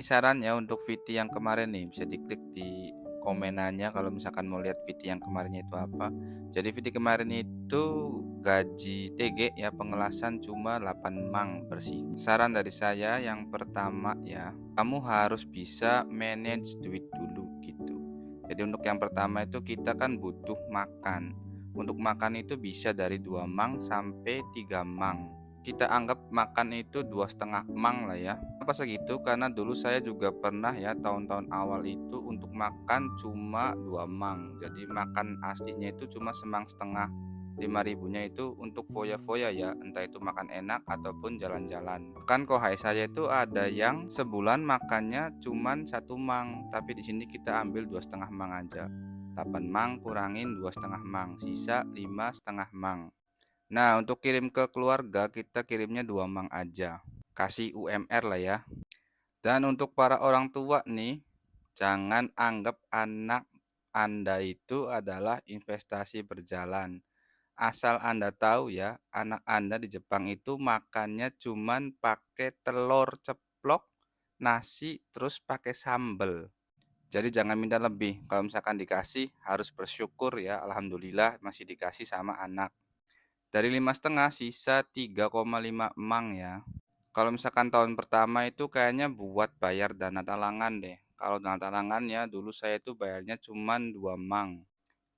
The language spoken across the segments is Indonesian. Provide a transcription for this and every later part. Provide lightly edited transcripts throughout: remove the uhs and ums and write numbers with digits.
Sarannya untuk VT yang kemarin nih, bisa diklik di komenannya kalau misalkan mau lihat VT yang kemarinnya itu apa. Jadi VT kemarin itu gaji TG ya pengelasan cuma 8 mang bersih. Saran dari saya yang pertama ya, kamu harus bisa manage duit dulu gitu. Jadi untuk yang pertama itu kita kan butuh makan. Untuk makan itu bisa dari 2 mang sampai 3 mang. Kita anggap makan itu 2,5 mang lah ya. Kenapa segitu? Karena dulu saya juga pernah ya tahun-tahun awal itu untuk makan cuma 2 mang. Jadi makan aslinya itu cuma semang setengah. 5 ribunya itu untuk foya-foya ya, entah itu makan enak ataupun jalan-jalan. Kan kohai saya itu ada yang sebulan makannya cuman 1 mang, tapi di sini kita ambil 2,5 mang aja. 8 mang kurangin 2,5 mang, sisa 5,5 mang. Nah, untuk kirim ke keluarga kita kirimnya 2 mang aja. Kasih UMR lah ya. Dan untuk para orang tua nih, jangan anggap anak Anda itu adalah investasi berjalan. Asal Anda tahu ya, anak Anda di Jepang itu makannya cuman pakai telur ceplok, nasi, terus pakai sambel. Jadi jangan minta lebih. Kalau misalkan dikasih harus bersyukur ya, alhamdulillah masih dikasih sama anak. Dari 5,5 sisa 3,5 emang ya. Kalau misalkan tahun pertama itu kayaknya buat bayar dana talangan deh. Kalau dana talangan ya dulu saya itu bayarnya cuman 2 mang.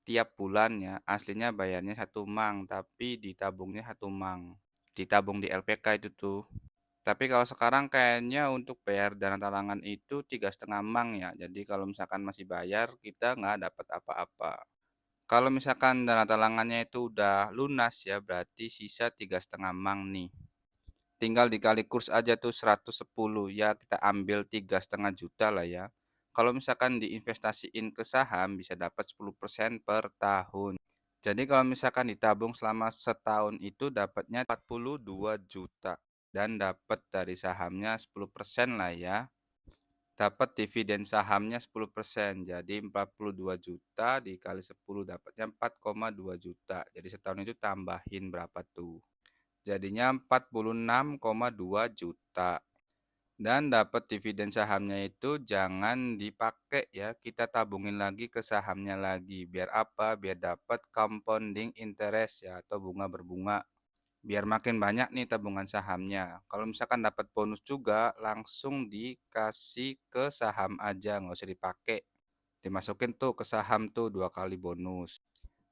Tiap bulan ya, aslinya bayarnya 1 mang, tapi ditabungnya 1 mang. Ditabung di LPK itu tuh. Tapi kalau sekarang kayaknya untuk bayar dana talangan itu 3,5 mang ya. Jadi kalau misalkan masih bayar, kita nggak dapat apa-apa. Kalau misalkan dana talangannya itu udah lunas ya, berarti sisa 3,5 mang nih. Tinggal dikali kurs aja tuh 110 ya, kita ambil 3,5 juta lah ya. Kalau misalkan diinvestasiin ke saham bisa dapat 10% per tahun. Jadi kalau misalkan ditabung selama setahun itu dapatnya 42 juta dan dapat dari sahamnya 10% lah ya. Dapat dividen sahamnya 10%, jadi 42 juta dikali 10 dapatnya 4,2 juta. Jadi setahun itu tambahin berapa tuh? Jadinya 46,2 juta. Dan dapat dividen sahamnya itu jangan dipakai ya, kita tabungin lagi ke sahamnya lagi. Biar apa? Biar dapat compounding interest ya atau bunga berbunga. Biar makin banyak nih tabungan sahamnya. Kalau misalkan dapat bonus juga, langsung dikasih ke saham aja, nggak usah dipakai. Dimasukin tuh ke saham tuh 2 kali bonus.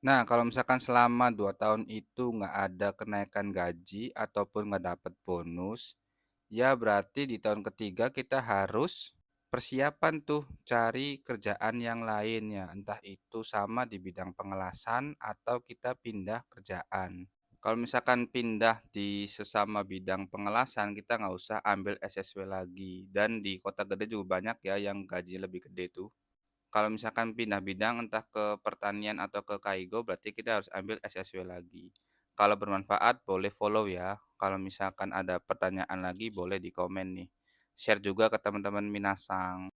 Nah, kalau misalkan selama 2 tahun itu nggak ada kenaikan gaji ataupun nggak dapat bonus, ya berarti di tahun ketiga kita harus persiapan tuh cari kerjaan yang lain ya, entah itu sama di bidang pengelasan atau kita pindah kerjaan. Kalau misalkan pindah di sesama bidang pengelasan, kita nggak usah ambil SSW lagi. Dan di kota gede juga banyak ya yang gaji lebih gede tuh. Kalau misalkan pindah bidang entah ke pertanian atau ke Kaigo, berarti kita harus ambil SSW lagi. Kalau bermanfaat boleh follow ya. Kalau misalkan ada pertanyaan lagi boleh di komen nih. Share juga ke teman-teman Minasang.